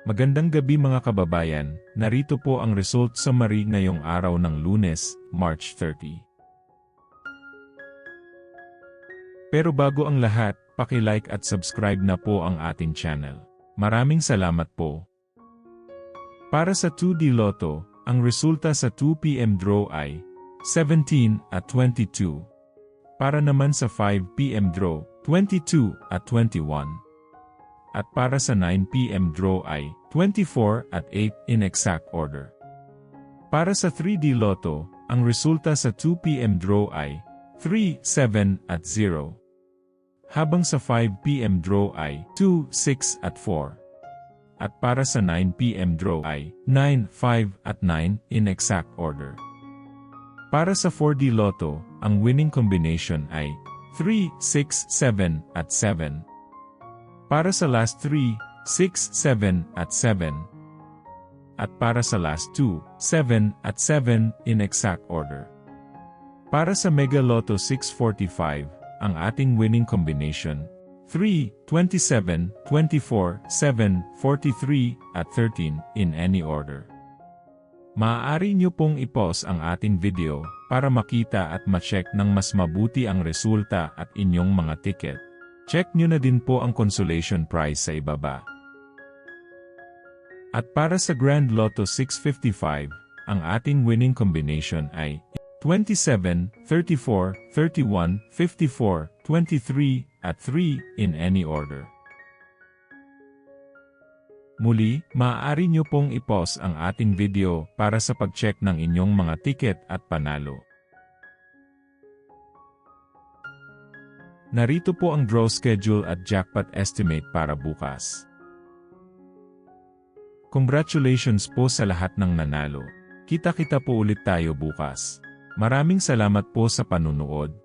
Magandang gabi mga kababayan, narito po ang result summary ngayong araw ng Lunes, March 30. Pero bago ang lahat, paki-like at subscribe na po ang ating channel. Maraming salamat po. Para sa 2D Lotto, ang resulta sa 2 PM draw ay 17 at 22. Para naman sa 5 PM draw, 22 at 21. At para sa 9 PM draw ay 24 at 8 in exact order. Para sa 3D Lotto, ang resulta sa 2 PM draw ay 3, 7 at 0. Habang sa 5 PM draw ay 2, 6 at 4. At para sa 9 PM draw ay 9, 5 at 9 in exact order. Para sa 4D Lotto, ang winning combination ay 3, 6, 7 at 7. Para sa last 3, 6, 7 at 7. At para sa last 2, 7 at 7 in exact order. Para sa Mega Lotto 645, ang ating winning combination, 3, 27, 24, 7, 43 at 13 in any order. Maaari nyo pong i-pause ang ating video para makita at ma-check ng mas mabuti ang resulta at inyong mga ticket. Check nyo na din po ang consolation prize sa ibaba. At para sa Grand Lotto 655, ang ating winning combination ay 27, 34, 31, 54, 23, at 3 in any order. Muli, maaari nyo pong i-pause ang ating video para sa pag-check ng inyong mga ticket at panalo. Narito po ang draw schedule at jackpot estimate para bukas. Congratulations po sa lahat ng nanalo. Kita-kita po ulit tayo bukas. Maraming salamat po sa panunood.